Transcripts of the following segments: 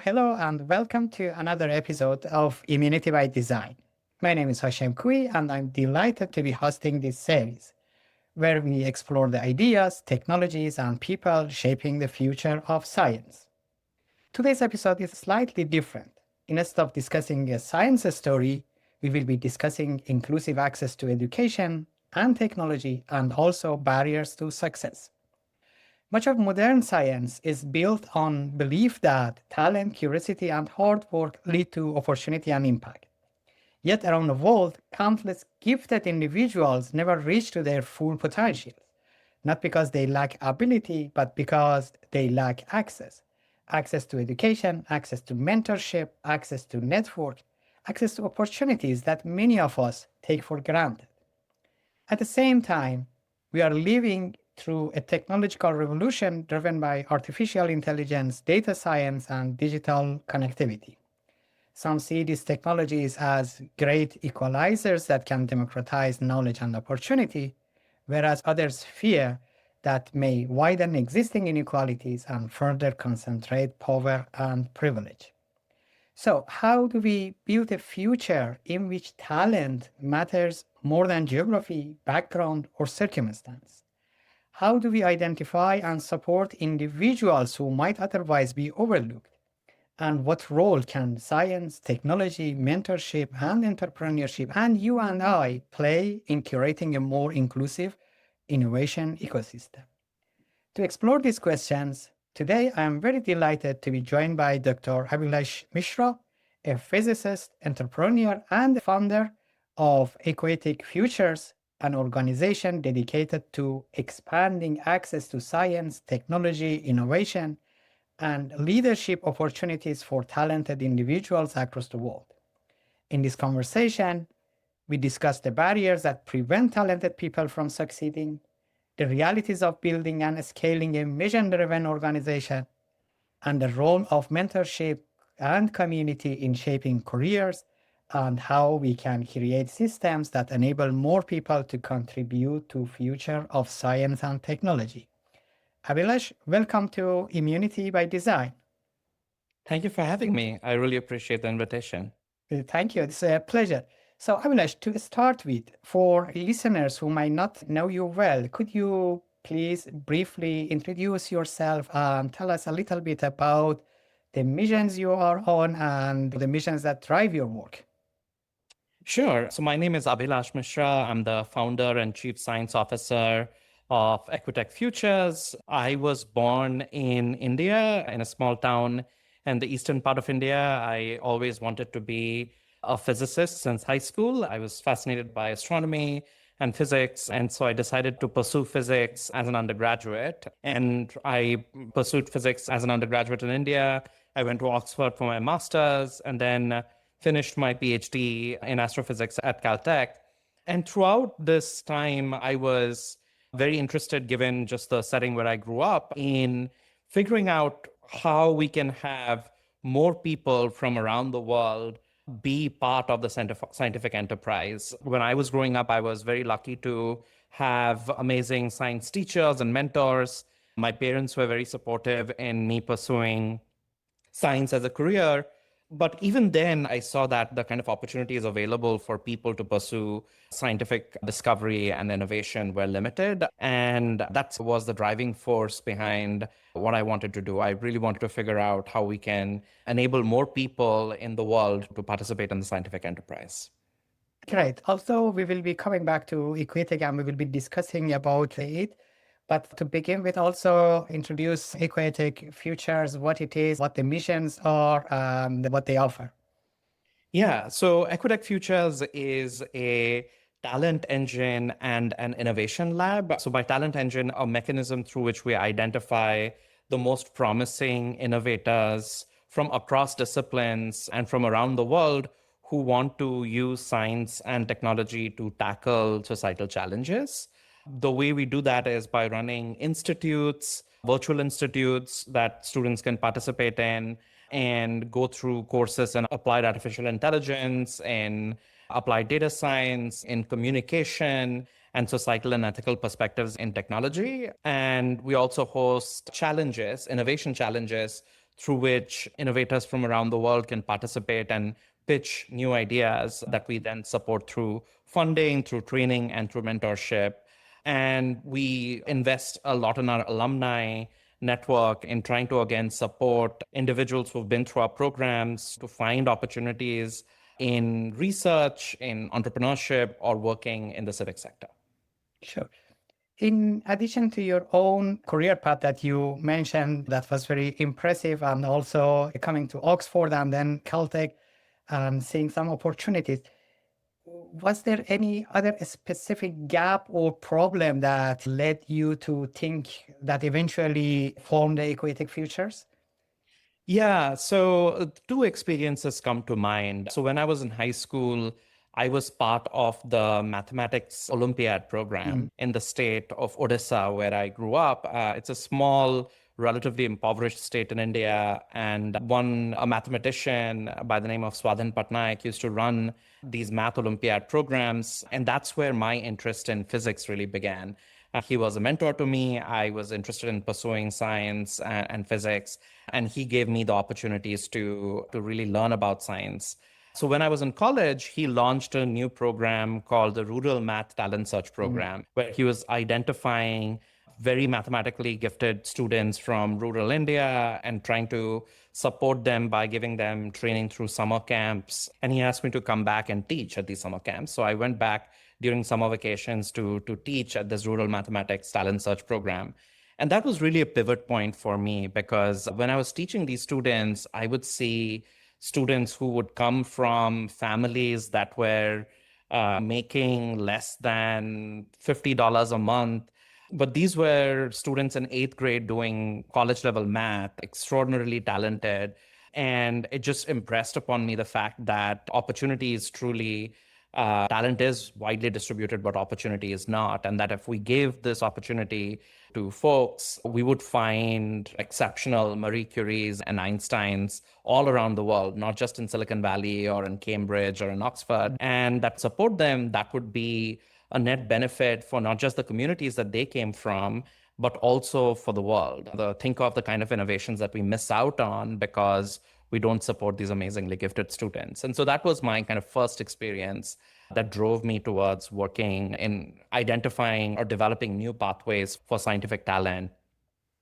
hello, and welcome to another episode of Immunity by Design. My name is Hashem Koohy, and I'm delighted to be hosting this series, where we explore the ideas, technologies, and people shaping the future of science. Today's episode is slightly different. Instead of discussing a science story, we will be discussing inclusive access to education and technology, and also barriers to success. Much of modern science is built on belief that talent, curiosity, and hard work lead to opportunity and impact. Yet around the world, countless gifted individuals never reach to their full potential, not because they lack ability, but because they lack access. Access to education, access to mentorship, access to network, access to opportunities that many of us take for granted. At the same time, we are living through a technological revolution driven by artificial intelligence, data science, and digital connectivity. Some see these technologies as great equalizers that can democratize knowledge and opportunity, whereas others fear that may widen existing inequalities and further concentrate power and privilege. So, how do we build a future in which talent matters more than geography, background, or circumstance? How do we identify and support individuals who might otherwise be overlooked? And what role can science, technology, mentorship, and entrepreneurship, and you and I play in curating a more inclusive innovation ecosystem? To explore these questions, today I am very delighted to be joined by Dr. Abhilash Mishra, a physicist, entrepreneur, and founder of Equitech Futures, an organization dedicated to expanding access to science, technology, innovation, and leadership opportunities for talented individuals across the world. In this conversation, we discuss the barriers that prevent talented people from succeeding, the realities of building and scaling a mission-driven organization, and the role of mentorship and community in shaping careers, and how we can create systems that enable more people to contribute to future of science and technology. Abhilash, welcome to Immunity by Design. Thank you for having me. I really appreciate the invitation. Thank you. It's a pleasure. So, Abhilash, to start with, for listeners who might not know you well, could you please briefly introduce yourself and tell us a little bit about the missions you are on and the missions that drive your work? Sure. So my name is Abhilash Mishra. I'm the founder and chief science officer of Equitech Futures. I was born in India, in a small town in the eastern part of India. I always wanted to be a physicist since high school. I was fascinated by astronomy and physics. And so I decided to pursue physics as an undergraduate. And I pursued physics as an undergraduate in India. I went to Oxford for my master's and then finished my PhD in astrophysics at Caltech. And throughout this time, I was very interested, given just the setting where I grew up, in figuring out how we can have more people from around the world be part of the scientific enterprise. When I was growing up, I was very lucky to have amazing science teachers and mentors. My parents were very supportive in me pursuing science as a career. But even then, I saw that the kind of opportunities available for people to pursue scientific discovery and innovation were limited. And that was the driving force behind what I wanted to do. I really wanted to figure out how we can enable more people in the world to participate in the scientific enterprise. Great. Also, we will be coming back to Equitech and we will be discussing about it. But to begin with, also introduce Equitech Futures, what it is, what the missions are, and what they offer. Yeah, so Equitech Futures is a talent engine and an innovation lab. So by talent engine, a mechanism through which we identify the most promising innovators from across disciplines and from around the world who want to use science and technology to tackle societal challenges. The way we do that is by running institutes, virtual institutes that students can participate in and go through courses in applied artificial intelligence, in applied data science, in communication, and societal and ethical perspectives in technology. And we also host challenges, innovation challenges, through which innovators from around the world can participate and pitch new ideas that we then support through funding, through training, and through mentorship. And we invest a lot in our alumni network in trying to, again, support individuals who've been through our programs to find opportunities in research, in entrepreneurship, or working in the civic sector. Sure. In addition to your own career path that you mentioned, that was very impressive, and also coming to Oxford and then Caltech and seeing some opportunities, was there any other specific gap or problem that led you to think that eventually form the Equitech Futures? Yeah, so two experiences come to mind. So when I was in high school, I was part of the mathematics Olympiad program in the state of Odisha, where I grew up. It's a small, relatively impoverished state in India. And a mathematician by the name of Swadhin Patnaik used to run these math Olympiad programs. And that's where my interest in physics really began. He was a mentor to me. I was interested in pursuing science and physics, and he gave me the opportunities to really learn about science. So when I was in college, he launched a new program called the Rural Math Talent Search Program, where he was identifying very mathematically gifted students from rural India and trying to support them by giving them training through summer camps. And he asked me to come back and teach at these summer camps. So I went back during summer vacations to teach at this Rural Mathematics Talent Search Program. And that was really a pivot point for me, because when I was teaching these students, I would see students who would come from families that were making less than $50 a month. But these were students in eighth grade doing college level math, extraordinarily talented. And it just impressed upon me the fact that opportunity is truly talent is widely distributed, but opportunity is not. And that if we gave this opportunity to folks, we would find exceptional Marie Curies and Einsteins all around the world, not just in Silicon Valley or in Cambridge or in Oxford, and that support them, that would be a net benefit for not just the communities that they came from, but also for the world. Think of the kind of innovations that we miss out on because we don't support these amazingly gifted students. And so that was my kind of first experience that drove me towards working in identifying or developing new pathways for scientific talent.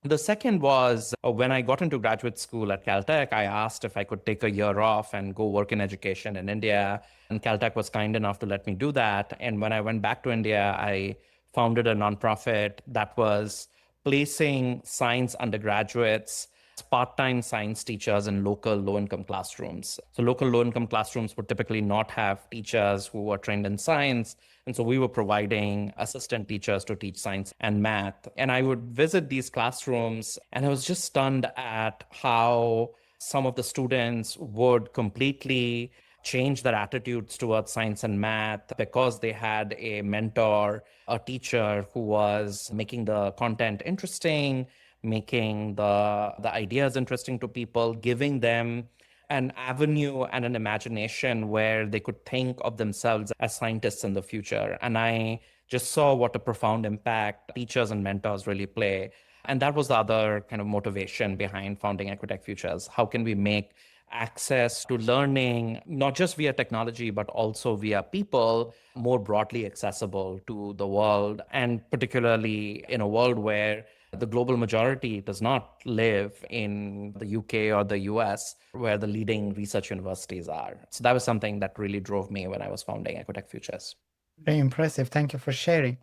The second was when I got into graduate school at Caltech, I asked if I could take a year off and go work in education in India. And Caltech was kind enough to let me do that. And when I went back to India, I founded a nonprofit that was placing science undergraduates, part-time science teachers in local low-income classrooms. So local low-income classrooms would typically not have teachers who were trained in science. And so we were providing assistant teachers to teach science and math. And I would visit these classrooms, and I was just stunned at how some of the students would completely change their attitudes towards science and math because they had a mentor, a teacher who was making the content interesting, making the ideas interesting to people, giving them an avenue and an imagination where they could think of themselves as scientists in the future. And I just saw what a profound impact teachers and mentors really play. And that was the other kind of motivation behind founding Equitech Futures. How can we make access to learning, not just via technology, but also via people, more broadly accessible to the world, and particularly in a world where the global majority does not live in the UK or the US, where the leading research universities are. So that was something that really drove me when I was founding Equitech Futures. Very impressive. Thank you for sharing.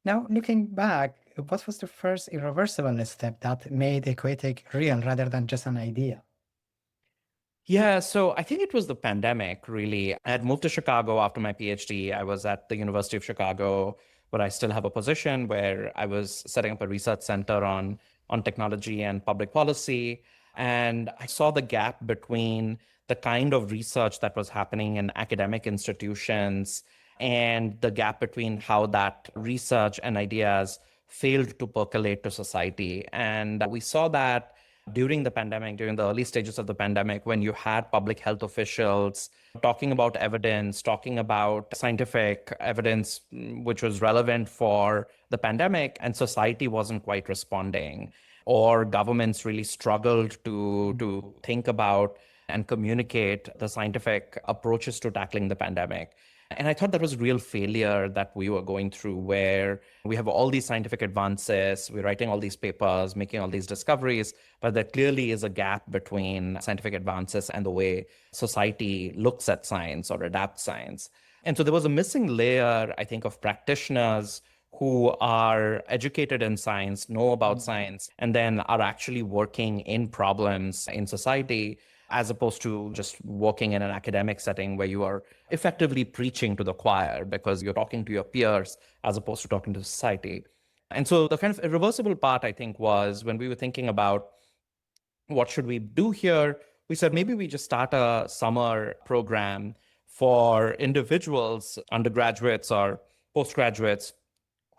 Now, looking back, what was the first irreversible step that made Equitech real rather than just an idea? Yeah, so I think it was the pandemic, really. I had moved to Chicago after my PhD. I was at the University of Chicago, but I still have a position where I was setting up a research center on technology and public policy. And I saw the gap between the kind of research that was happening in academic institutions and the gap between how that research and ideas failed to percolate to society. And we saw that during the pandemic, during the early stages of the pandemic, when you had public health officials talking about evidence, talking about scientific evidence, which was relevant for the pandemic, and society wasn't quite responding. or governments really struggled to think about and communicate the scientific approaches to tackling the pandemic. And I thought that was a real failure that we were going through, where we have all these scientific advances, we're writing all these papers, making all these discoveries, but there clearly is a gap between scientific advances and the way society looks at science or adapts science. And so there was a missing layer, I think, of practitioners who are educated in science, know about science, and then are actually working in problems in society, as opposed to just working in an academic setting where you are effectively preaching to the choir because you're talking to your peers as opposed to talking to society. And so the kind of irreversible part, I think, was when we were thinking about what should we do here, we said maybe we just start a summer program for individuals, undergraduates or postgraduates,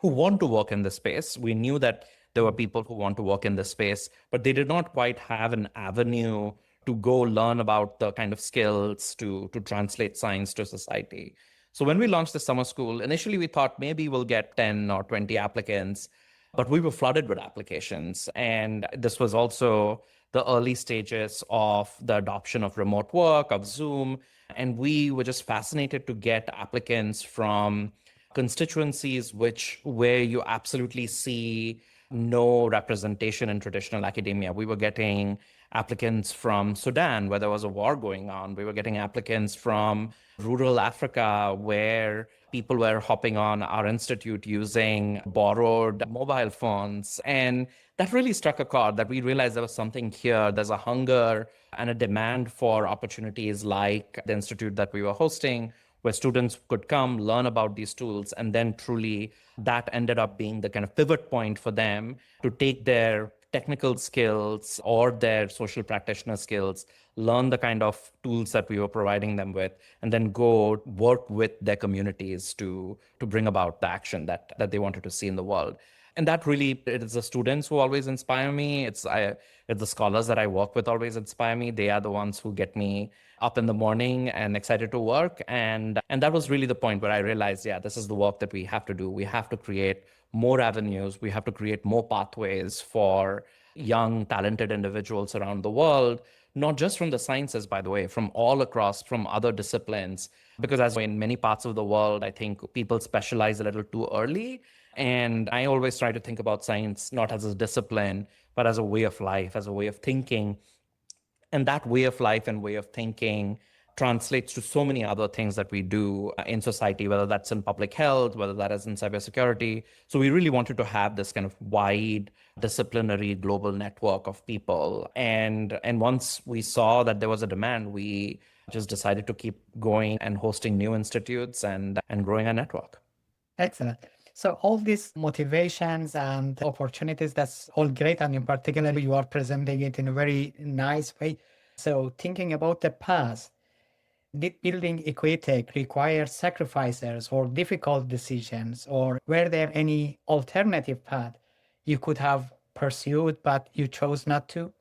who want to work in this space. We knew that there were people who want to work in this space, but they did not quite have an avenue to go learn about the kind of skills to translate science to society. So when we launched the summer school, initially we thought maybe we'll get 10 or 20 applicants, but we were flooded with applications. And this was also the early stages of the adoption of remote work, of Zoom. And we were just fascinated to get applicants from constituencies where you absolutely see no representation in traditional academia. We were getting applicants from Sudan, where there was a war going on. We were getting applicants from rural Africa, where people were hopping on our institute using borrowed mobile phones. And that really struck a chord, that we realized there was something here. There's a hunger and a demand for opportunities like the institute that we were hosting, where students could come, learn about these tools, and then truly that ended up being the kind of pivot point for them to take their technical skills or their social practitioner skills, learn the kind of tools that we were providing them with, and then go work with their communities to bring about the action that they wanted to see in the world. And that really, it is the students who always inspire me. It's the scholars that I work with always inspire me. They are the ones who get me up in the morning and excited to work. And that was really the point where I realized, yeah, this is the work that we have to do. We have to create more avenues. We have to create more pathways for young, talented individuals around the world, not just from the sciences, by the way, from all across, from other disciplines. Because as in many parts of the world, I think people specialize a little too early. And I always try to think about science not as a discipline, but as a way of life, as a way of thinking. And that way of life and way of thinking translates to so many other things that we do in society, whether that's in public health, whether that is in cybersecurity. So we really wanted to have this kind of wide disciplinary global network of people. And once we saw that there was a demand, we just decided to keep going and hosting new institutes and growing our network. Excellent. So all these motivations and opportunities, that's all great. And in particular, you are presenting it in a very nice way. So thinking about the past, did building Equitech require sacrifices or difficult decisions, or were there any alternative path you could have pursued, but you chose not to?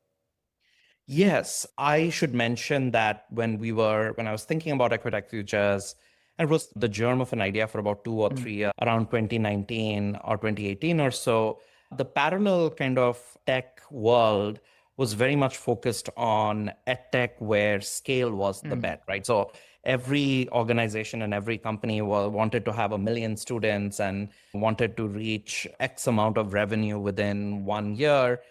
Yes, I should mention that when I was thinking about Equitech Futures, and it was the germ of an idea for about 2 or 3 years, around 2019 or 2018 or so, the parallel kind of tech world was very much focused on edtech, where scale was the bet, right? So every organization and every company wanted to have 1 million students and wanted to reach X amount of revenue within 1 year.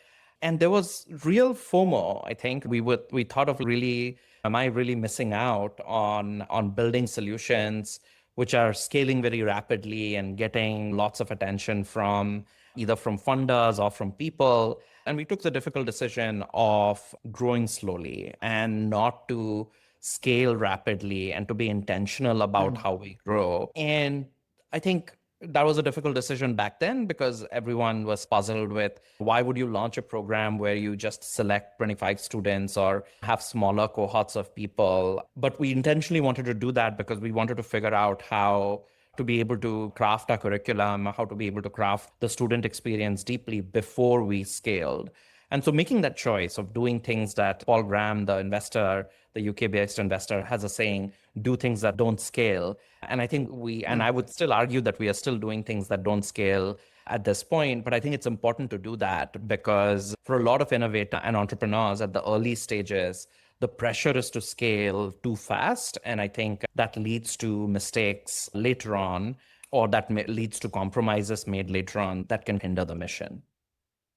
And there was real FOMO. I think we thought of, really, am I really missing out on building solutions which are scaling very rapidly and getting lots of attention from either from funders or from people. And we took the difficult decision of growing slowly and not to scale rapidly and to be intentional about how we grow. And I think that was a difficult decision back then, because everyone was puzzled with, why would you launch a program where you just select 25 students or have smaller cohorts of people? But we intentionally wanted to do that because we wanted to figure out how to be able to craft our curriculum, how to be able to craft the student experience deeply before we scaled. And so making that choice of doing things that Paul Graham, the investor, the UK-based investor, has a saying, do things that don't scale. And I think and I would still argue that we are still doing things that don't scale at this point. But I think it's important to do that because for a lot of innovators and entrepreneurs at the early stages, the pressure is to scale too fast. And I think that leads to mistakes later on, or that leads to compromises made later on that can hinder the mission.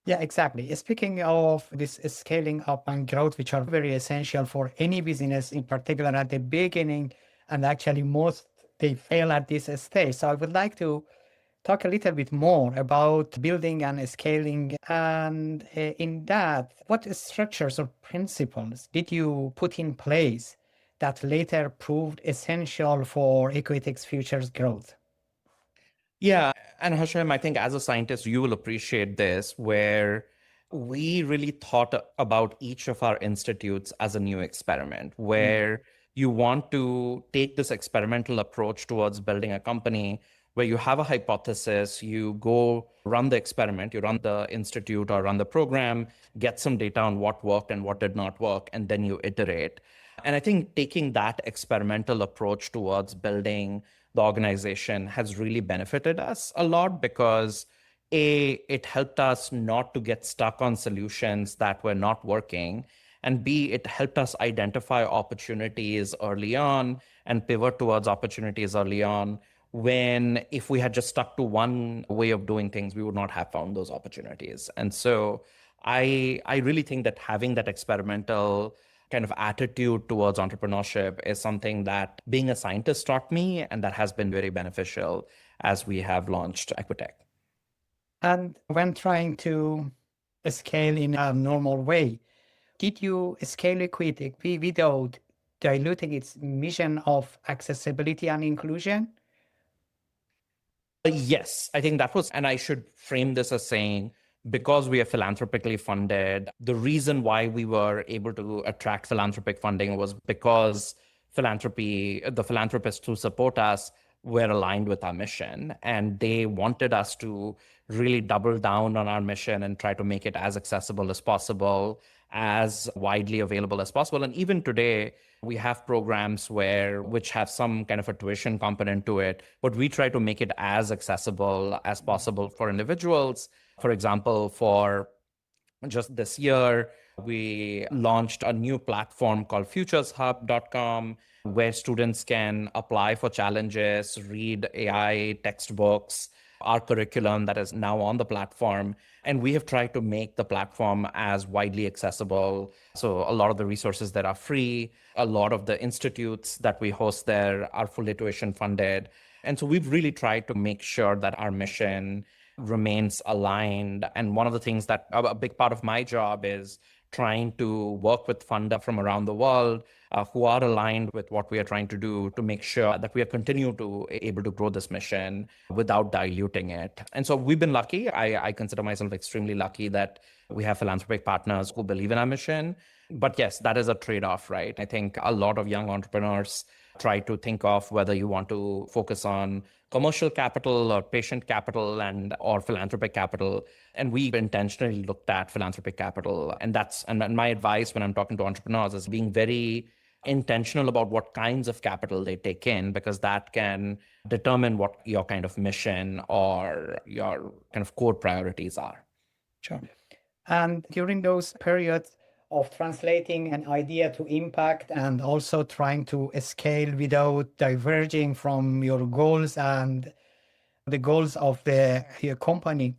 Yeah, exactly. Speaking of this scaling up and growth, which are very essential for any business, in particular at the beginning, and actually most they fail at this stage. So I would like to talk a little bit more about building and scaling. And in that, what structures or principles did you put in place that later proved essential for Equitech's Futures growth? Yeah. And Hashem, I think as a scientist, you will appreciate this, where we really thought about each of our institutes as a new experiment, where you want to take this experimental approach towards building a company where you have a hypothesis, you go run the experiment, you run the institute or run the program, get some data on what worked and what did not work, and then you iterate. And I think taking that experimental approach towards building the organization has really benefited us a lot because it helped us not to get stuck on solutions that were not working. And B, it helped us identify opportunities early on and pivot towards opportunities early on when if we had just stuck to one way of doing things, we would not have found those opportunities. And so I really think that having that experimental kind of attitude towards entrepreneurship is something that being a scientist taught me, and that has been very beneficial as we have launched Equitech. And when trying to scale in a normal way, did you scale Equitech without diluting its mission of accessibility and inclusion? Yes, I think that was, and I should frame this as saying, because we are philanthropically funded, the reason why we were able to attract philanthropic funding was because the philanthropists who support us were aligned with our mission. And they wanted us to really double down on our mission and try to make it as accessible as possible, as widely available as possible. And even today, we have programs which have some kind of a tuition component to it, but we try to make it as accessible as possible for individuals. For example, for just this year, we launched a new platform called futureshub.com where students can apply for challenges, read AI textbooks, our curriculum that is now on the platform. And we have tried to make the platform as widely accessible. So a lot of the resources that are free, a lot of the institutes that we host there are fully tuition funded. And so we've really tried to make sure that our mission remains aligned. And one of the things that a big part of my job is trying to work with funders from around the world who are aligned with what we are trying to do to make sure that we are continue to able to grow this mission without diluting it. And so we've been lucky. I consider myself extremely lucky that we have philanthropic partners who believe in our mission. But yes, that is a trade-off, right? I think a lot of young entrepreneurs try to think of whether you want to focus on commercial capital or patient capital or philanthropic capital. And we've intentionally looked at philanthropic capital. And my advice when I'm talking to entrepreneurs is being very intentional about what kinds of capital they take in, because that can determine what your kind of mission or your kind of core priorities are. Sure. And during those periods of translating an idea to impact and also trying to scale without diverging from your goals and the goals of your company,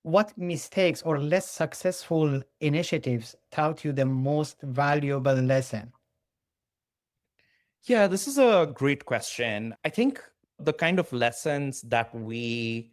what mistakes or less successful initiatives taught you the most valuable lesson? Yeah, this is a great question. I think the kind of lessons that we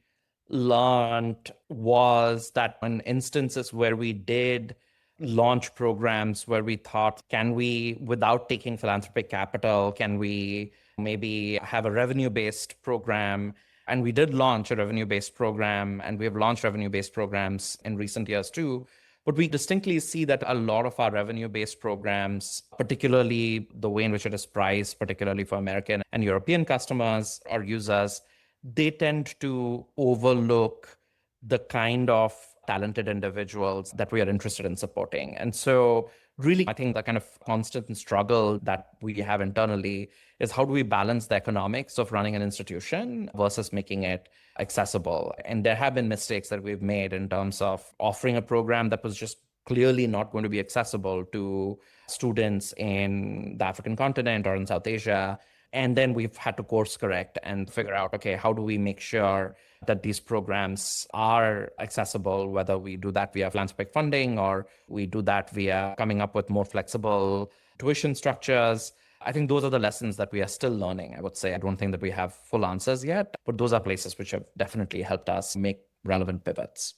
learned was that in instances where we did launch programs where we thought, can we, without taking philanthropic capital, can we maybe have a revenue-based program? And we did launch a revenue-based program, and we have launched revenue-based programs in recent years too. But we distinctly see that a lot of our revenue-based programs, particularly the way in which it is priced, particularly for American and European customers or users, they tend to overlook the kind of talented individuals that we are interested in supporting. And so really, I think the kind of constant struggle that we have internally is how do we balance the economics of running an institution versus making it accessible? And there have been mistakes that we've made in terms of offering a program that was just clearly not going to be accessible to students in the African continent or in South Asia. And then we've had to course correct and figure out, okay, how do we make sure that these programs are accessible, whether we do that via philanthropic funding or we do that via coming up with more flexible tuition structures. I think those are the lessons that we are still learning, I would say. I don't think that we have full answers yet, but those are places which have definitely helped us make relevant pivots.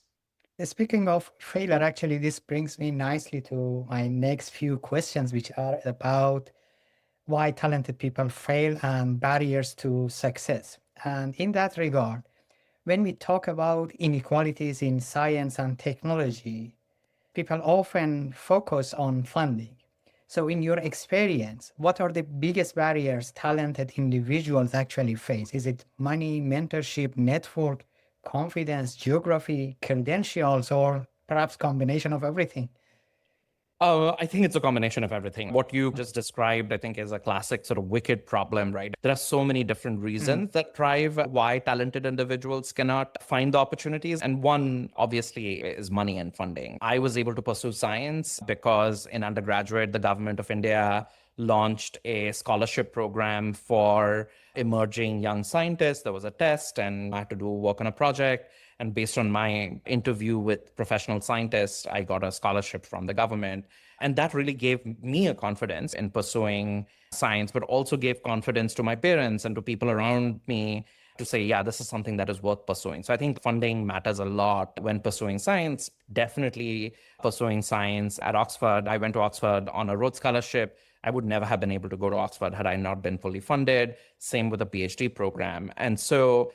Speaking of failure, actually, this brings me nicely to my next few questions, which are about why talented people fail and barriers to success. And in that regard, when we talk about inequalities in science and technology, people often focus on funding. So, in your experience, what are the biggest barriers talented individuals actually face? Is it money, mentorship, network, confidence, geography, credentials, or perhaps combination of everything? I think it's a combination of everything. What you just described, I think, is a classic sort of wicked problem, right? There are so many different reasons that drive why talented individuals cannot find the opportunities. And one, obviously, is money and funding. I was able to pursue science because in undergraduate, the government of India launched a scholarship program for emerging young scientists. There was a test, and I had to do work on a project. And based on my interview with professional scientists, I got a scholarship from the government. And that really gave me a confidence in pursuing science, but also gave confidence to my parents and to people around me to say, yeah, this is something that is worth pursuing. So I think funding matters a lot when pursuing science. Definitely pursuing science at Oxford. I went to Oxford on a Rhodes Scholarship. I would never have been able to go to Oxford had I not been fully funded. Same with a PhD program. And so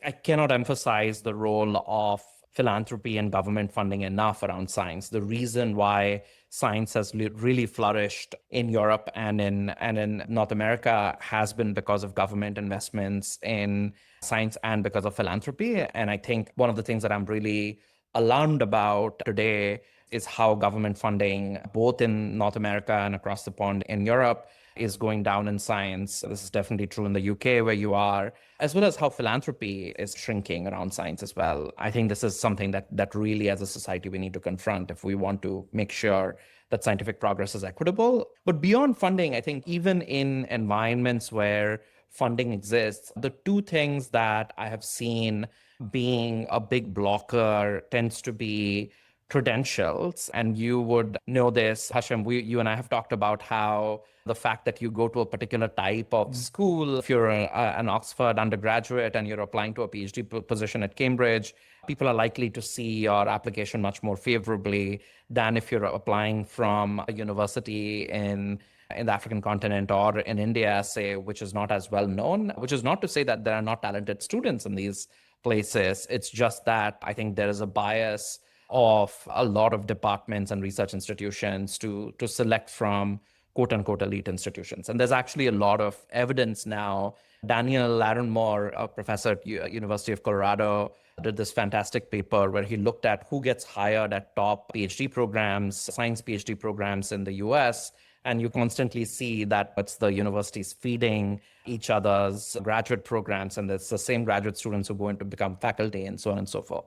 I cannot emphasize the role of philanthropy and government funding enough around science. The reason why science has really flourished in Europe and in North America has been because of government investments in science and because of philanthropy. And I think one of the things that I'm really alarmed about today is how government funding, both in North America and across the pond in Europe, is going down in science. This is definitely true in the UK where you are, as well as how philanthropy is shrinking around science as well. I think this is something that really as a society we need to confront if we want to make sure that scientific progress is equitable. But beyond funding, I think even in environments where funding exists, the two things that I have seen being a big blocker tends to be credentials. And you would know this, Hashem, you and I have talked about how the fact that you go to a particular type of school, if you're an Oxford undergraduate and you're applying to a PhD position at Cambridge, people are likely to see your application much more favorably than if you're applying from a university in the African continent or in India, say, which is not as well known, which is not to say that there are not talented students in these places. It's just that I think there is a bias of a lot of departments and research institutions to select from quote unquote elite institutions. And there's actually a lot of evidence now. Daniel Larimore, a professor at University of Colorado, did this fantastic paper where he looked at who gets hired at top PhD programs, science PhD programs in the US. And you constantly see that it's the universities feeding each other's graduate programs, and it's the same graduate students who go in to become faculty and so on and so forth.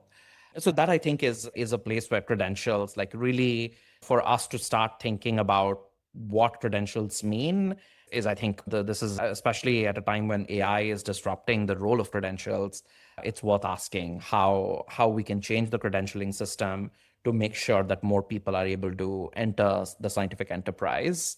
So that I think is a place where credentials, like really for us to start thinking about what credentials mean is, I think this is especially at a time when AI is disrupting the role of credentials, it's worth asking how we can change the credentialing system to make sure that more people are able to enter the scientific enterprise.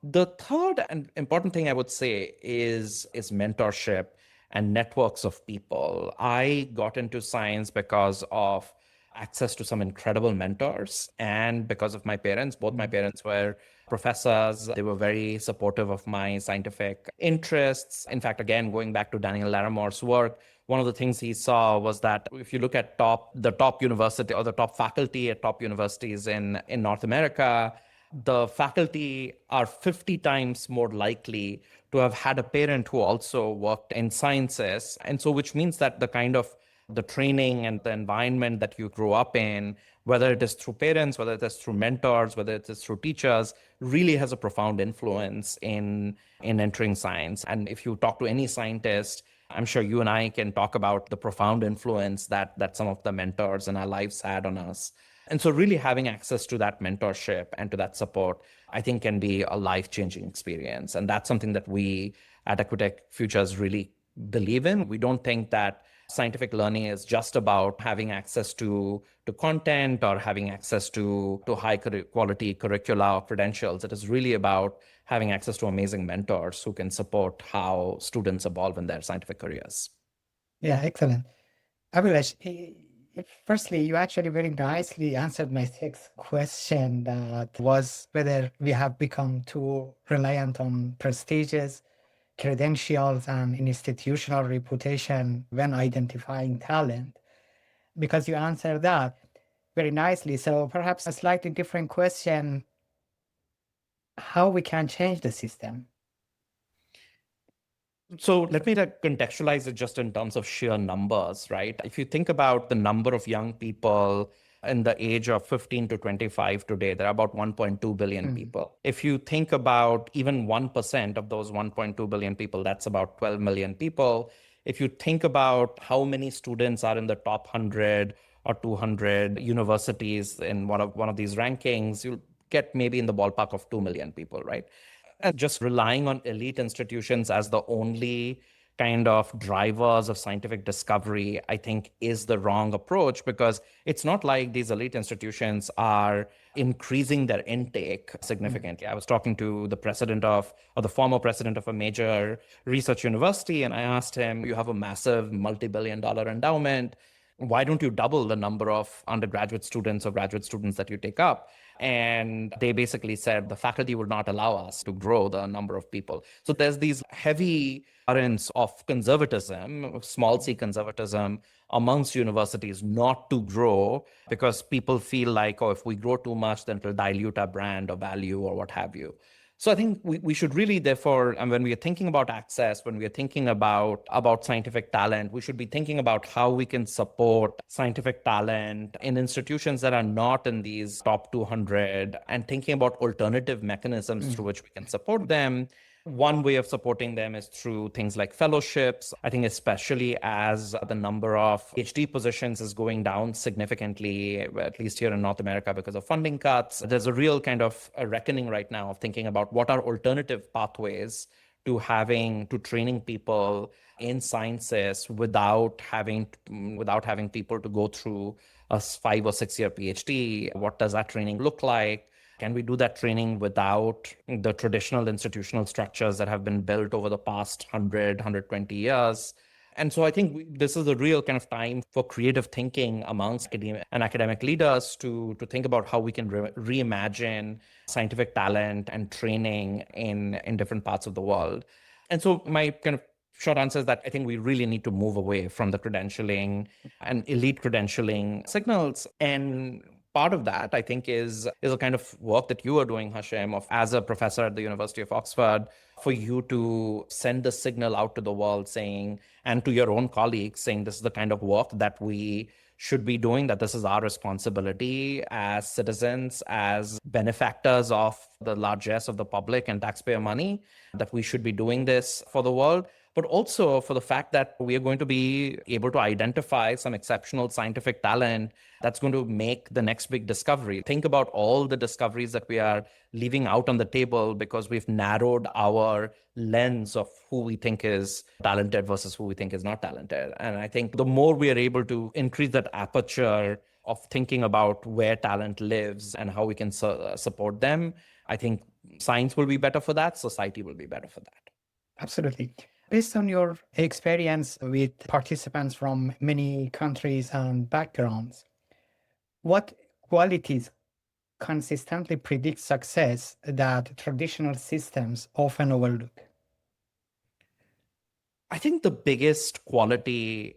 The third and important thing I would say is mentorship and networks of people. I got into science because of access to some incredible mentors and because of my parents. Both my parents were professors. They were very supportive of my scientific interests. In fact, again, going back to Daniel Larimore's work, one of the things he saw was that if you look at the top university or the top faculty at top universities in North America, the faculty are 50 times more likely to have had a parent who also worked in sciences. And so, which means that the kind of the training and the environment that you grow up in whether it is through parents, whether it is through mentors, whether it is through teachers, really has a profound influence in entering science. And if you talk to any scientist, I'm sure you and I can talk about the profound influence that some of the mentors in our lives had on us. And so really having access to that mentorship and to that support, I think can be a life-changing experience. And that's something that we at Equitech Futures really believe in. We don't think that scientific learning is just about having access to content or having access to high quality curricula or credentials. It is really about having access to amazing mentors who can support how students evolve in their scientific careers. Yeah, excellent. Abhilash, firstly, you actually very nicely answered my next question that was whether we have become too reliant on prestigious credentials and institutional reputation when identifying talent, because you answered that very nicely. So perhaps a slightly different question, how we can change the system. So let me contextualize it just in terms of sheer numbers, right? If you think about the number of young people in the age of 15 to 25 today, there are about 1.2 billion people. If you think about even 1% of those 1.2 billion people, that's about 12 million people. If you think about how many students are in the top 100 or 200 universities in one of these rankings, you'll get maybe in the ballpark of 2 million people, right? And just relying on elite institutions as the only kind of drivers of scientific discovery, I think, is the wrong approach, because it's not like these elite institutions are increasing their intake significantly. I was talking to the former president of a major research university, and I asked him, you have a massive multi-billion-dollar endowment. Why don't you double the number of undergraduate students or graduate students that you take up? And they basically said the faculty would not allow us to grow the number of people. So there's these heavy currents of conservatism, small c conservatism amongst universities not to grow, because people feel like, oh, if we grow too much, then it'll dilute our brand or value or what have you. So I think we should really, therefore, and when we are thinking about access, when we are thinking about scientific talent, we should be thinking about how we can support scientific talent in institutions that are not in these top 200, and thinking about alternative mechanisms through which we can support them. One way of supporting them is through things like fellowships. I think especially as the number of PhD positions is going down significantly, at least here in North America, because of funding cuts, there's a real kind of a reckoning right now of thinking about what are alternative pathways to training people in sciences without having people to go through a 5 or 6 year PhD. What does that training look like? Can we do that training without the traditional institutional structures that have been built over the past 100, 120 years? And so I think this is a real kind of time for creative thinking amongst academic leaders to think about how we can reimagine scientific talent and training in different parts of the world. And so my kind of short answer is that I think we really need to move away from the credentialing and elite credentialing signals. And part of that, I think, is a kind of work that you are doing, Hashem, of as a professor at the University of Oxford, for you to send the signal out to the world saying, and to your own colleagues saying, this is the kind of work that we should be doing, that this is our responsibility as citizens, as benefactors of the largesse of the public and taxpayer money, that we should be doing this for the world, but also for the fact that we are going to be able to identify some exceptional scientific talent that's going to make the next big discovery. Think about all the discoveries that we are leaving out on the table because we've narrowed our lens of who we think is talented versus who we think is not talented. And I think the more we are able to increase that aperture of thinking about where talent lives and how we can support them, I think science will be better for that, society will be better for that. Absolutely. Based on your experience with participants from many countries and backgrounds, what qualities consistently predict success that traditional systems often overlook? I think the biggest quality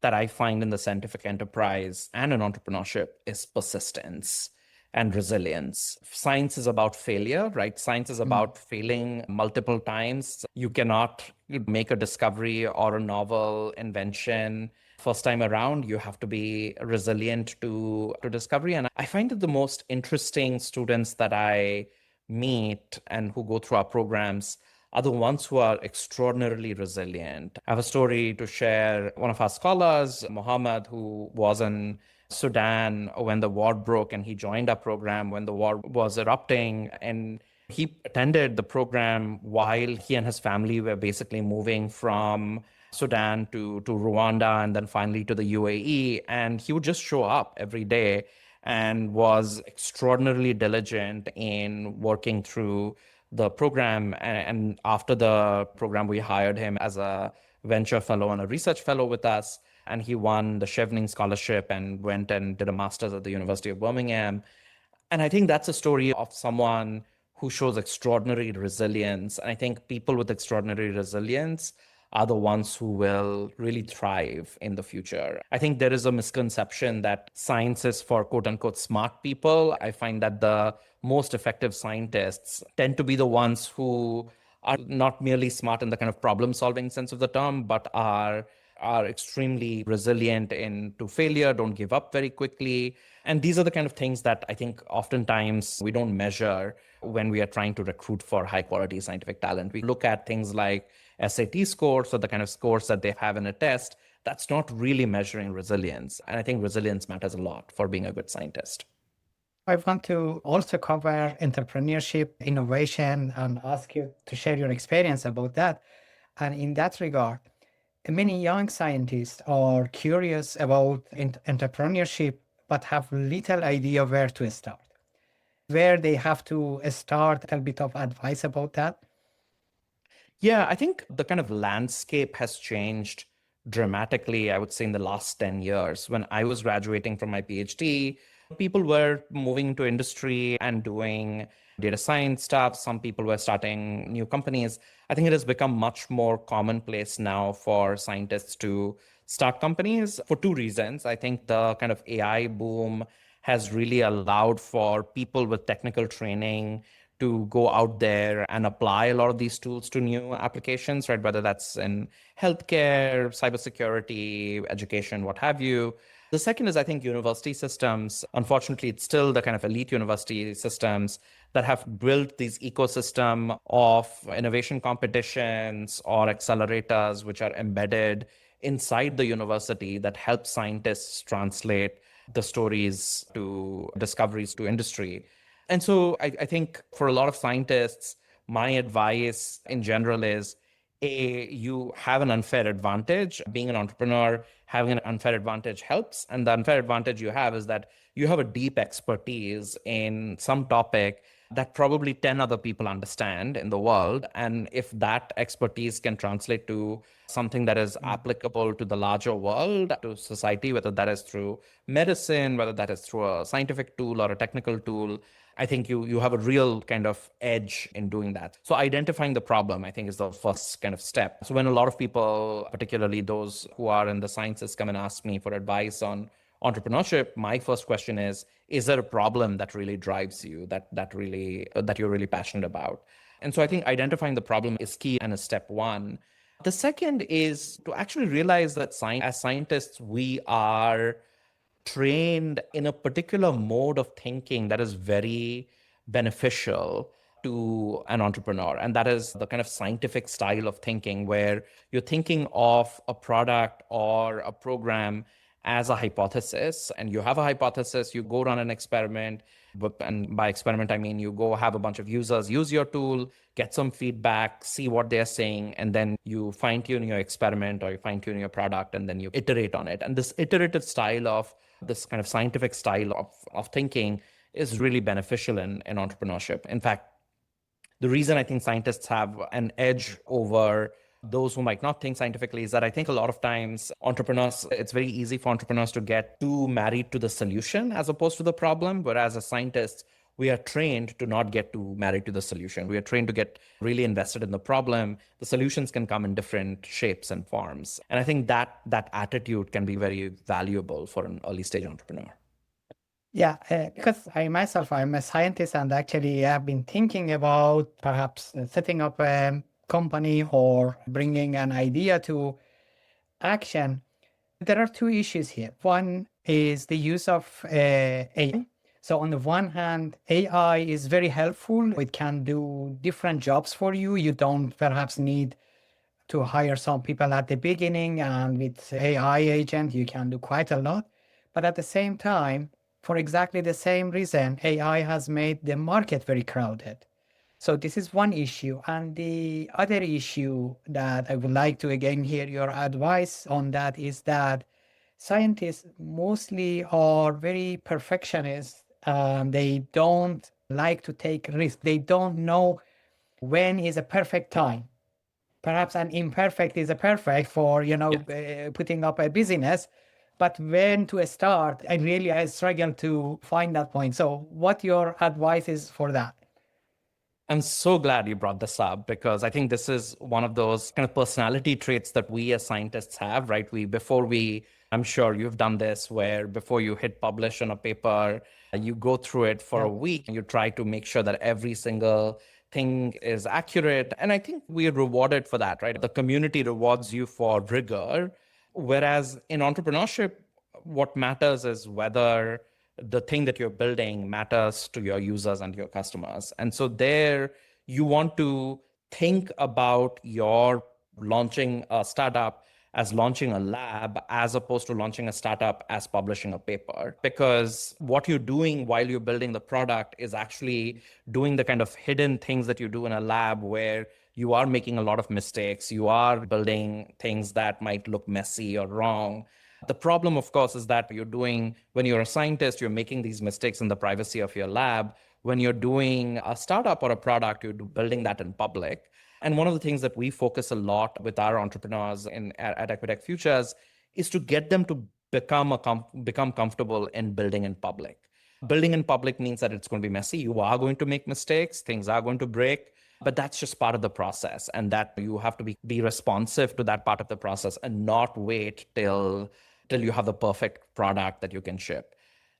that I find in the scientific enterprise and in entrepreneurship is persistence and resilience. Science is about failure, right? Science is about failing multiple times. You cannot make a discovery or a novel invention first time around. You have to be resilient to discovery. And I find that the most interesting students that I meet and who go through our programs are the ones who are extraordinarily resilient. I have a story to share. One of our scholars, Mohammed, who was in Sudan when the war broke, and he joined our program when the war was erupting. And he attended the program while he and his family were basically moving from Sudan to Rwanda and then finally to the UAE. And he would just show up every day and was extraordinarily diligent in working through the program. And after the program, we hired him as a venture fellow and a research fellow with us. And he won the Chevening Scholarship and went and did a master's at the University of Birmingham. And I think that's a story of someone who shows extraordinary resilience. And I think people with extraordinary resilience are the ones who will really thrive in the future. I think there is a misconception that science is for quote unquote smart people. I find that the most effective scientists tend to be the ones who are not merely smart in the kind of problem solving sense of the term, but are extremely resilient into failure, don't give up very quickly. And these are the kind of things that I think oftentimes we don't measure when we are trying to recruit for high quality scientific talent. We look at things like SAT scores or the kind of scores that they have in a test. That's not really measuring resilience. And I think resilience matters a lot for being a good scientist. I want to also cover entrepreneurship, innovation, and ask you to share your experience about that. And in that regard, many young scientists are curious about entrepreneurship, but have little idea where to start. Where they have to start, a little bit of advice about that. Yeah, I think the kind of landscape has changed dramatically, I would say, in the last 10 years. When I was graduating from my PhD, people were moving into industry and doing data science stuff. Some people were starting new companies. I think it has become much more commonplace now for scientists to start companies for two reasons. I think the kind of AI boom has really allowed for people with technical training to go out there and apply a lot of these tools to new applications, right? Whether that's in healthcare, cybersecurity, education, what have you. The second is, I think, university systems. Unfortunately, it's still the kind of elite university systems that have built these ecosystem of innovation competitions or accelerators, which are embedded inside the university that help scientists translate the stories to discoveries to industry. And so I think for a lot of scientists, my advice in general is you have an unfair advantage. Being an entrepreneur, having an unfair advantage helps. And the unfair advantage you have is that you have a deep expertise in some topic that probably 10 other people understand in the world. And if that expertise can translate to something that is applicable to the larger world, to society, whether that is through medicine, whether that is through a scientific tool or a technical tool, I think you have a real kind of edge in doing that. So identifying the problem, I think, is the first kind of step. So when a lot of people, particularly those who are in the sciences, come and ask me for advice on entrepreneurship, my first question is there a problem that really drives you, that you're really passionate about? And so I think identifying the problem is key and is step one. The second is to actually realize that as scientists, we are trained in a particular mode of thinking that is very beneficial to an entrepreneur. And that is the kind of scientific style of thinking where you're thinking of a product or a program as a hypothesis, and you have a hypothesis, you go run an experiment. And by experiment, I mean you go have a bunch of users use your tool, get some feedback, see what they're saying, and then you fine tune your experiment or you fine tune your product, and then you iterate on it. And this iterative style of this kind of scientific style of thinking is really beneficial in entrepreneurship. In fact, the reason I think scientists have an edge over those who might not think scientifically is that I think a lot of times entrepreneurs, it's very easy for entrepreneurs to get too married to the solution as opposed to the problem. Whereas as scientists, we are trained to not get too married to the solution. We are trained to get really invested in the problem. The solutions can come in different shapes and forms. And I think that attitude can be very valuable for an early stage entrepreneur. Yeah, because I myself, I'm a scientist and actually have been thinking about perhaps setting up a company or bringing an idea to action. There are two issues here. One is the use of AI. So on the one hand, AI is very helpful. It can do different jobs for you. You don't perhaps need to hire some people at the beginning, and with AI agent, you can do quite a lot. But at the same time, for exactly the same reason, AI has made the market very crowded. So this is one issue. And the other issue that I would like to again hear your advice on that is that scientists mostly are very perfectionist. They don't like to take risks. They don't know when is a perfect time. Perhaps an imperfect is a perfect for, putting up a business, but when to start, and really I struggle to find that point. So what your advice is for that? I'm so glad you brought this up because I think this is one of those kind of personality traits that we as scientists have, right? I'm sure you've done this where before you hit publish on a paper, you go through it for Yeah. a week and you try to make sure that every single thing is accurate. And I think we're rewarded for that, right? The community rewards you for rigor. Whereas in entrepreneurship, what matters is whether the thing that you're building matters to your users and your customers. And so there you want to think about your launching a startup as launching a lab as opposed to launching a startup as publishing a paper. Because what you're doing while you're building the product is actually doing the kind of hidden things that you do in a lab where you are making a lot of mistakes, you are building things that might look messy or wrong. The problem, of course, is that when you're a scientist, you're making these mistakes in the privacy of your lab. When you're doing a startup or a product, you're building that in public. And one of the things that we focus a lot with our entrepreneurs at Equitech Futures is to get them to become comfortable in building in public. Building in public means that it's going to be messy. You are going to make mistakes. Things are going to break. But that's just part of the process. And that you have to be responsive to that part of the process and not wait till you have the perfect product that you can ship.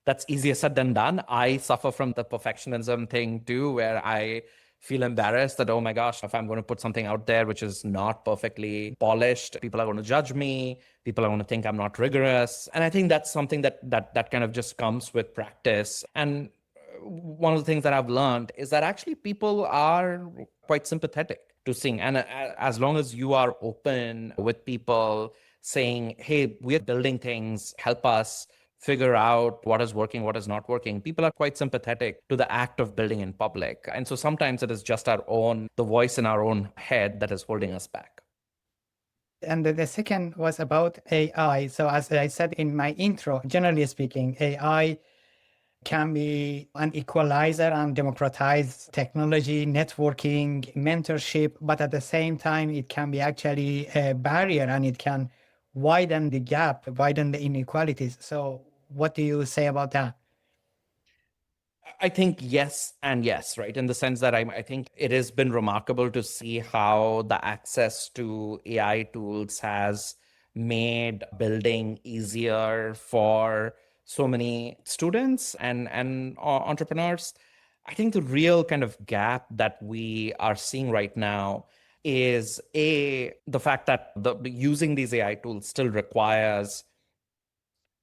That's easier said than done. I suffer from the perfectionism thing too, where I feel embarrassed that, oh my gosh, if I'm going to put something out there which is not perfectly polished, people are going to judge me. People are going to think I'm not rigorous. And I think that's something that kind of just comes with practice. And one of the things that I've learned is that actually people are quite sympathetic to seeing. And as long as you are open with people saying, hey, we're building things, help us figure out what is working, what is not working. People are quite sympathetic to the act of building in public. And so sometimes it is just the voice in our own head that is holding us back. And the second was about AI. So as I said in my intro, generally speaking, AI can be an equalizer and democratize technology, networking, mentorship, but at the same time, it can be actually a barrier and it can widen the gap, widen the inequalities. So what do you say about that? I think yes and yes, right? In the sense that I think it has been remarkable to see how the access to AI tools has made building easier for so many students and entrepreneurs. I think the real kind of gap that we are seeing right now is the fact that using these AI tools still requires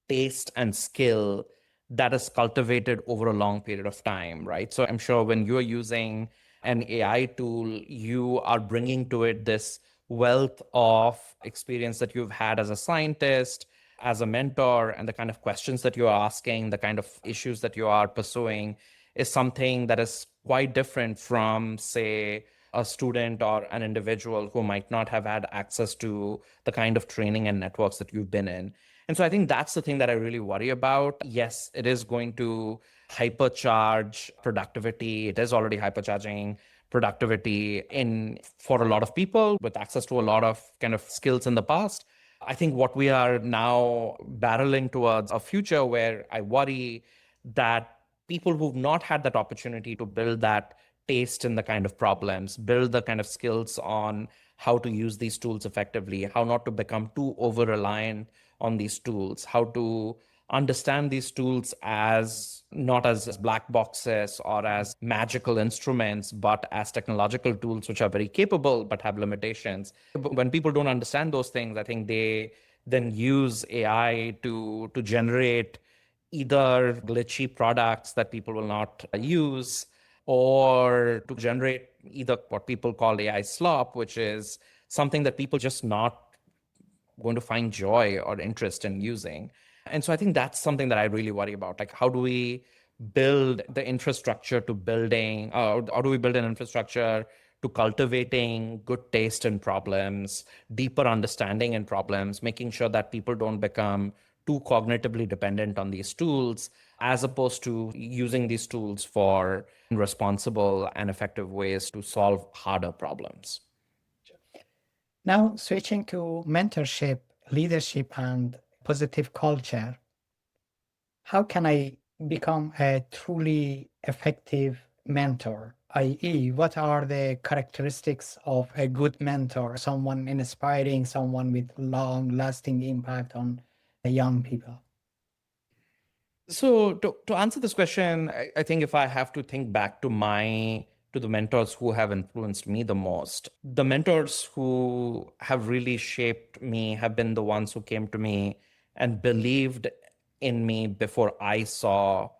taste and skill that is cultivated over a long period of time, right? So I'm sure when you're using an AI tool, you are bringing to it this wealth of experience that you've had as a scientist, as a mentor, and the kind of questions that you're asking, the kind of issues that you are pursuing is something that is quite different from, say, a student or an individual who might not have had access to the kind of training and networks that you've been in. And so I think that's the thing that I really worry about. Yes, it is going to hypercharge productivity. It is already hypercharging productivity for a lot of people with access to a lot of kind of skills in the past. I think what we are now barreling towards a future where I worry that people who've not had that opportunity to build that taste in the kind of problems, build the kind of skills on how to use these tools effectively, how not to become too over reliant on these tools, how to understand these tools as not as black boxes or as magical instruments, but as technological tools which are very capable but have limitations. When people don't understand those things, I think then use AI to generate either glitchy products that people will not use, or to generate either what people call AI slop, which is something that people just not going to find joy or interest in using. And so I think that's something that I really worry about. Like, how do we build the infrastructure to building, how do we build an infrastructure to cultivating good taste in problems, deeper understanding in problems, making sure that people don't become too cognitively dependent on these tools, as opposed to using these tools for responsible and effective ways to solve harder problems. Now, switching to mentorship, leadership, and positive culture, how can I become a truly effective mentor? I.e., what are the characteristics of a good mentor, someone inspiring, someone with long lasting impact on the young people? So to answer this question, I think if I have to think back to the mentors who have influenced me the most, the mentors who have really shaped me have been the ones who came to me and believed in me before I saw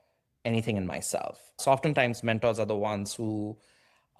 anything in myself. So oftentimes mentors are the ones who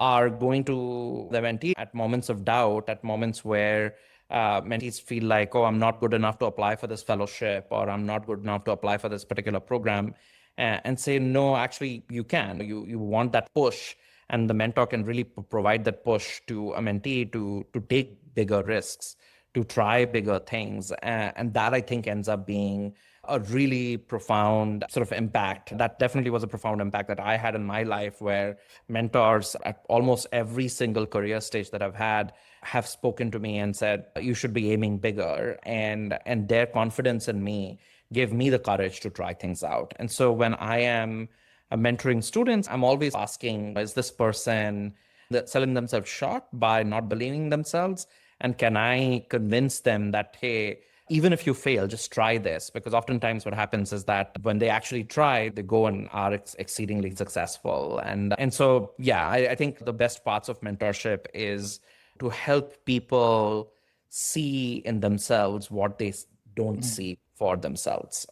are going to the mentee at moments of doubt, at moments where mentees feel like, oh, I'm not good enough to apply for this fellowship, or I'm not good enough to apply for this particular program, and say, no, actually, you can. You want that push, and the mentor can really provide that push to a mentee to take bigger risks, to try bigger things. And that, I think, ends up being a really profound sort of impact. That definitely was a profound impact that I had in my life, where mentors at almost every single career stage that I've had have spoken to me and said, you should be aiming bigger. And their confidence in me gave me the courage to try things out. And so when I am mentoring students, I'm always asking, is this person that selling themselves short by not believing themselves? And can I convince them that, hey, even if you fail, just try this? Because oftentimes what happens is that when they actually try, they go and are exceedingly successful. And so, yeah, I think the best parts of mentorship is to help people see in themselves what they don't see for themselves.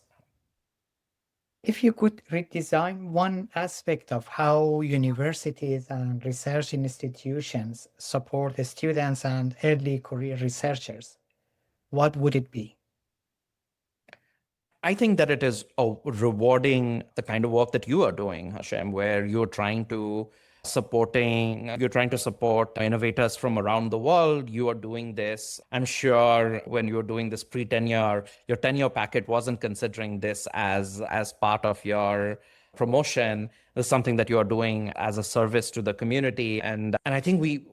If you could redesign one aspect of how universities and research institutions support the students and early career researchers, what would it be? I think that it is rewarding the kind of work that you are doing, Hashem, where you're trying to support innovators from around the world. You are doing this. I'm sure when you were doing this pre-tenure, your tenure packet wasn't considering this as part of your promotion. This is something that you are doing as a service to the community. And I think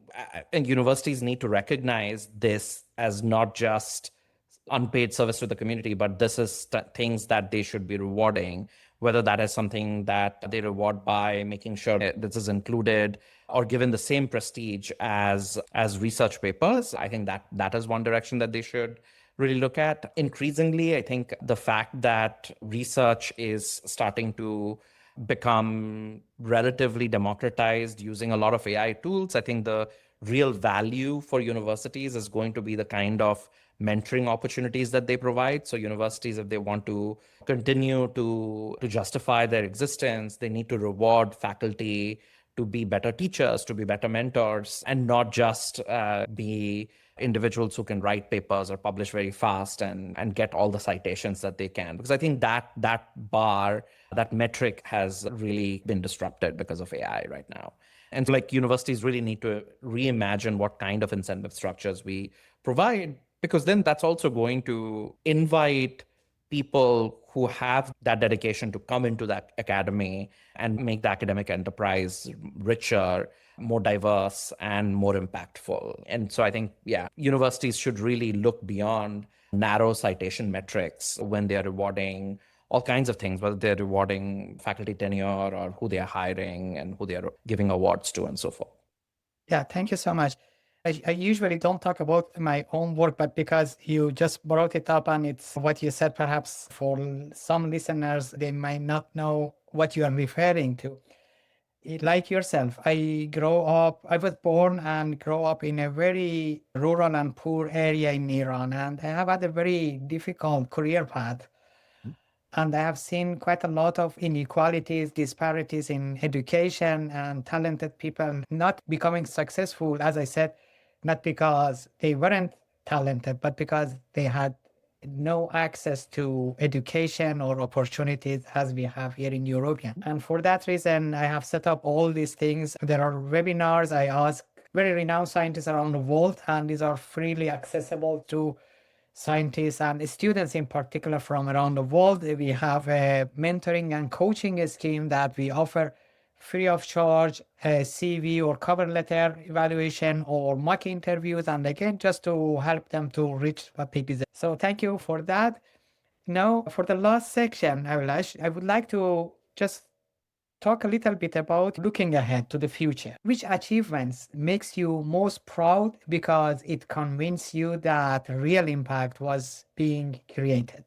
and universities need to recognize this as not just unpaid service to the community, but this is things that they should be rewarding, whether that is something that they reward by making sure that this is included or given the same prestige as research papers. I think that is one direction that they should really look at. Increasingly, I think the fact that research is starting to become relatively democratized using a lot of AI tools, I think the real value for universities is going to be the kind of mentoring opportunities that they provide. So universities, if they want to continue to justify their existence, they need to reward faculty to be better teachers, to be better mentors, and not just be individuals who can write papers or publish very fast and get all the citations that they can. Because I think that bar, that metric has really been disrupted because of AI right now. And so, like, universities really need to reimagine what kind of incentive structures we provide, because then that's also going to invite people who have that dedication to come into that academy and make the academic enterprise richer, more diverse, and more impactful. And so I think, yeah, universities should really look beyond narrow citation metrics when they're rewarding all kinds of things, whether they're rewarding faculty tenure or who they are hiring and who they are giving awards to and so forth. Yeah, thank you so much. I usually don't talk about my own work, but because you just brought it up and it's what you said, perhaps for some listeners, they might not know what you are referring to. like yourself, I was born and grow up in a very rural and poor area in Iran, and I have had a very difficult career path. And I have seen quite a lot of inequalities, disparities in education, and talented people not becoming successful, as I said, not because they weren't talented, but because they had no access to education or opportunities as we have here in Europe. And for that reason, I have set up all these things. There are webinars. I ask very renowned scientists around the world, and these are freely accessible to scientists and students in particular from around the world. We have a mentoring and coaching scheme that we offer free of charge, a CV or cover letter evaluation or mock interviews, and again, just to help them to reach what they desire. So thank you for that. Now, for the last section, I would like to just talk a little bit about looking ahead to the future. Which achievements makes you most proud because it convinced you that real impact was being created?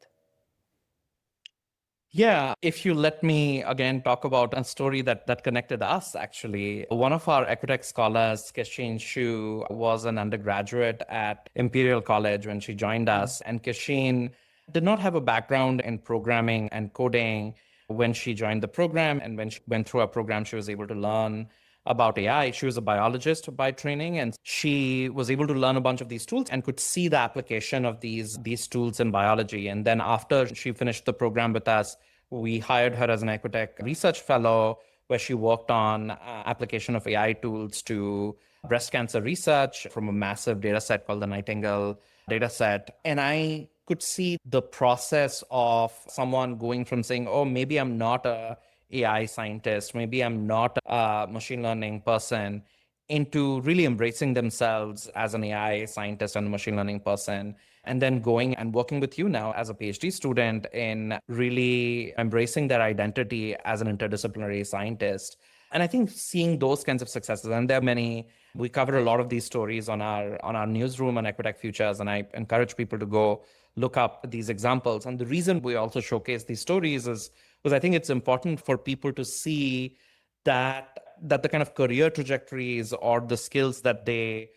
Yeah, if you let me again talk about a story that connected us, actually. One of our Equitech scholars, Keshin Shu, was an undergraduate at Imperial College when she joined us. And Keshin did not have a background in programming and coding when she joined the program. And when she went through our program, she was able to learn about AI. She was a biologist by training, and she was able to learn a bunch of these tools and could see the application of these tools in biology. And then after she finished the program with us, we hired her as an Equitech research fellow, where she worked on application of AI tools to breast cancer research from a massive data set called the Nightingale data set. And I could see the process of someone going from saying, oh, maybe I'm not a AI scientist, maybe I'm not a machine learning person, into really embracing themselves as an AI scientist and a machine learning person, and then going and working with you now as a PhD student in really embracing their identity as an interdisciplinary scientist. And I think seeing those kinds of successes, and there are many, we cover a lot of these stories on our newsroom on Equitech Futures, and I encourage people to go look up these examples. And the reason we also showcase these stories is because I think it's important for people to see that the kind of career trajectories or the skills that they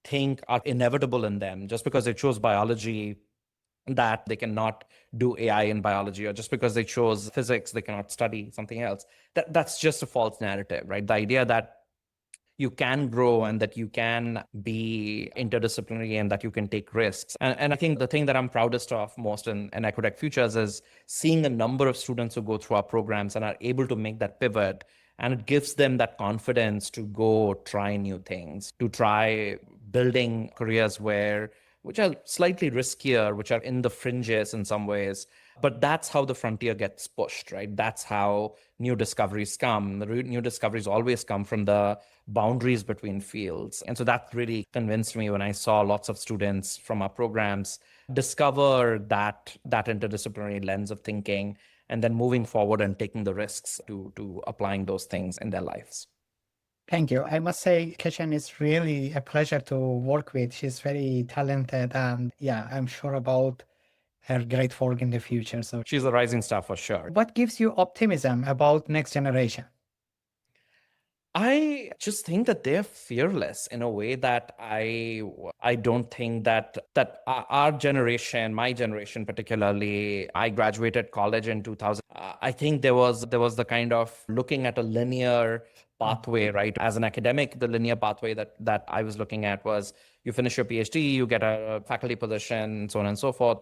think are inevitable in them, just because they chose biology, that they cannot do AI in biology, or just because they chose physics, they cannot study something else. That's just a false narrative, right? The idea that you can grow and that you can be interdisciplinary and that you can take risks. And I think the thing that I'm proudest of most in Equitech Futures is seeing a number of students who go through our programs and are able to make that pivot. And it gives them that confidence to go try new things, to try building careers which are slightly riskier, which are in the fringes in some ways. But that's how the frontier gets pushed, right? That's how new discoveries come. The new discoveries always come from the boundaries between fields. And so that really convinced me when I saw lots of students from our programs discover that interdisciplinary lens of thinking, and then moving forward and taking the risks to applying those things in their lives. Thank you. I must say, Kishan is really a pleasure to work with. She's very talented, and yeah, I'm sure about her great work in the future. So she's a rising star for sure. What gives you optimism about next generation? I just think that they're fearless in a way that I don't think that our generation, my generation particularly, I graduated college in 2000. I think there was the kind of looking at a linear pathway, right? As an academic, the linear pathway that I was looking at was you finish your PhD, you get a faculty position, so on and so forth.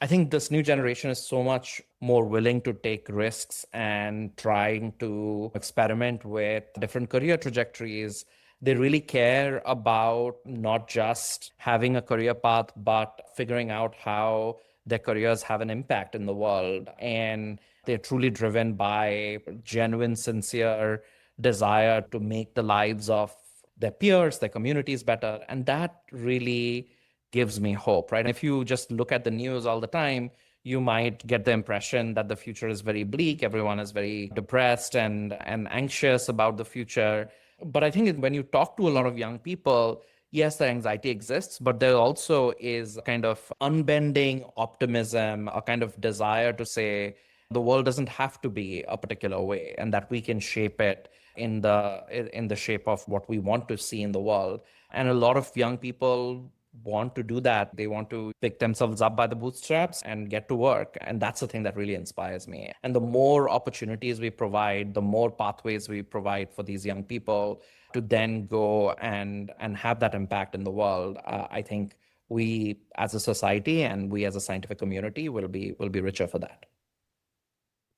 I think this new generation is so much more willing to take risks and trying to experiment with different career trajectories. They really care about not just having a career path, but figuring out how their careers have an impact in the world. And they're truly driven by genuine, sincere desire to make the lives of their peers, their communities better. And that really gives me hope, right? And if you just look at the news all the time, you might get the impression that the future is very bleak. Everyone is very depressed and anxious about the future. But I think when you talk to a lot of young people, yes, the anxiety exists, but there also is a kind of unbending optimism, a kind of desire to say the world doesn't have to be a particular way and that we can shape it in the shape of what we want to see in the world. And a lot of young people want to do that. They want to pick themselves up by the bootstraps and get to work. And that's the thing that really inspires me. And the more opportunities we provide, the more pathways we provide for these young people to then go and have that impact in the world, I think we as a society and we as a scientific community will be richer for that.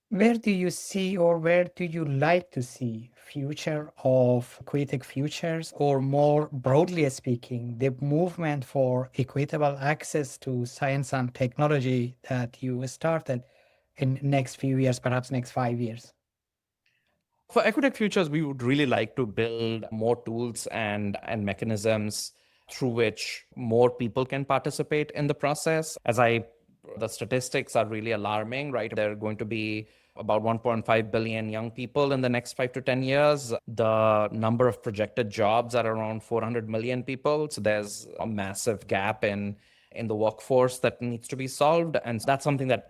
Where do you see, or where do you like to see future of Equitech Futures, or more broadly speaking, the movement for equitable access to science and technology that you started in next few years, perhaps next 5 years? For Equitech Futures, we would really like to build more tools and mechanisms through which more people can participate in the process. The statistics are really alarming, right? There are going to be about 1.5 billion young people in the next 5 to 10 years. The number of projected jobs are around 400 million people. So there's a massive gap in the workforce that needs to be solved. And that's something that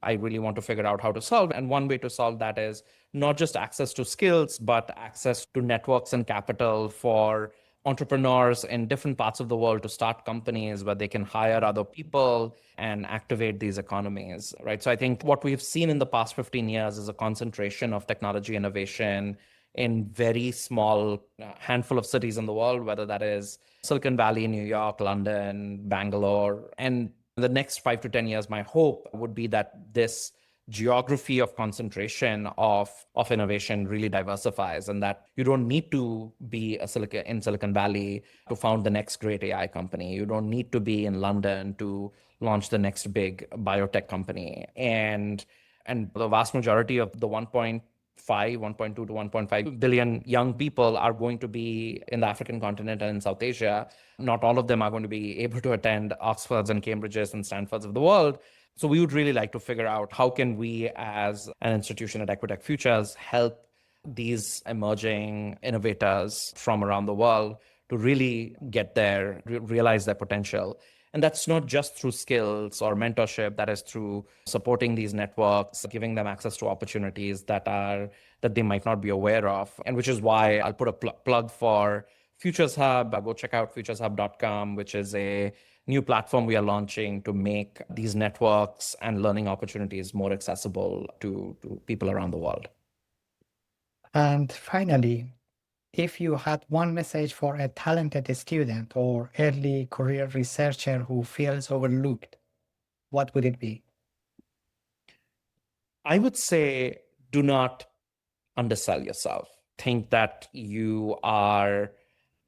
I really want to figure out how to solve. And one way to solve that is not just access to skills, but access to networks and capital for entrepreneurs in different parts of the world to start companies where they can hire other people and activate these economies, right? So I think what we've seen in the past 15 years is a concentration of technology innovation in very small handful of cities in the world, whether that is Silicon Valley, New York, London, Bangalore. And in the next 5 to 10 years, my hope would be that this geography of concentration of innovation really diversifies, and that you don't need to be in Silicon Valley to found the next great AI company. You don't need to be in London to launch the next big biotech company. And the vast majority of the 1.2 to 1.5 billion young people are going to be in the African continent and in South Asia. Not all of them are going to be able to attend Oxfords and Cambridges and Stanfords of the world. So we would really like to figure out how can we as an institution at Equitech Futures help these emerging innovators from around the world to really get there, realize their potential. And that's not just through skills or mentorship, that is through supporting these networks, giving them access to opportunities that they might not be aware of. And which is why I'll put a plug for Futures Hub. Go check out futureshub.com, which is a new platform we are launching to make these networks and learning opportunities more accessible to people around the world. And finally, if you had one message for a talented student or early career researcher who feels overlooked, what would it be? I would say do not undersell yourself. Think that you are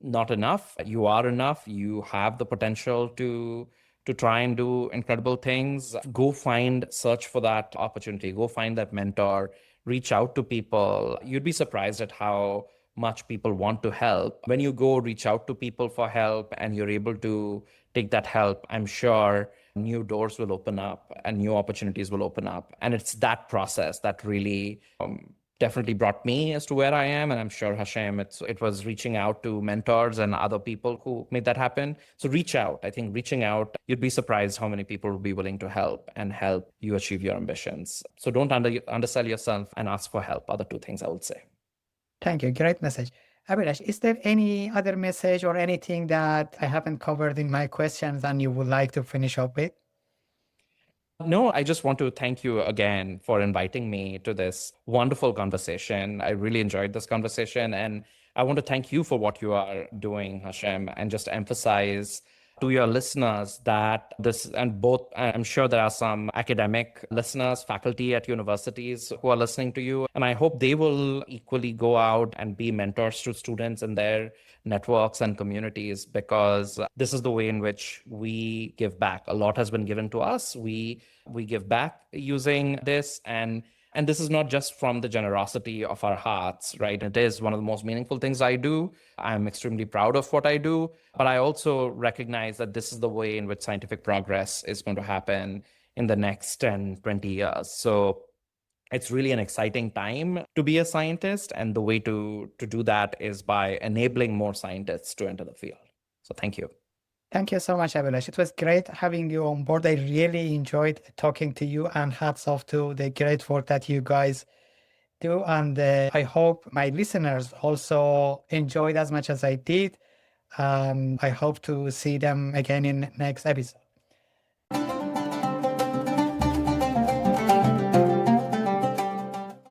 not enough. You are enough. You have the potential to try and do incredible things. Go search for that opportunity. Go find that mentor. Reach out to people. You'd be surprised at how much people want to help. When you go reach out to people for help and you're able to take that help, I'm sure new doors will open up and new opportunities will open up. And it's that process that really definitely brought me as to where I am. And I'm sure Hashem, it was reaching out to mentors and other people who made that happen. So reach out. I think reaching out, you'd be surprised how many people will be willing to help and help you achieve your ambitions. So don't undersell yourself and ask for help. Other two things I would say. Thank you. Great message. Abhilash, is there any other message or anything that I haven't covered in my questions and you would like to finish up with? No, I just want to thank you again for inviting me to this wonderful conversation. I really enjoyed this conversation. And I want to thank you for what you are doing, Hashem, and just emphasize to your listeners that I'm sure there are some academic listeners, faculty at universities who are listening to you. And I hope they will equally go out and be mentors to students in their networks and communities, because this is the way in which we give back. A lot has been given to us. We give back using this, and this is not just from the generosity of our hearts, right? It is one of the most meaningful things I do. I'm extremely proud of what I do, but I also recognize that this is the way in which scientific progress is going to happen in the next 10, 20 years. So it's really an exciting time to be a scientist, and the way to do that is by enabling more scientists to enter the field. So thank you. Thank you so much, Abhilash. It was great having you on board. I really enjoyed talking to you, and hats off to the great work that you guys too. And I hope my listeners also enjoyed as much as I did. I hope to see them again in next episode.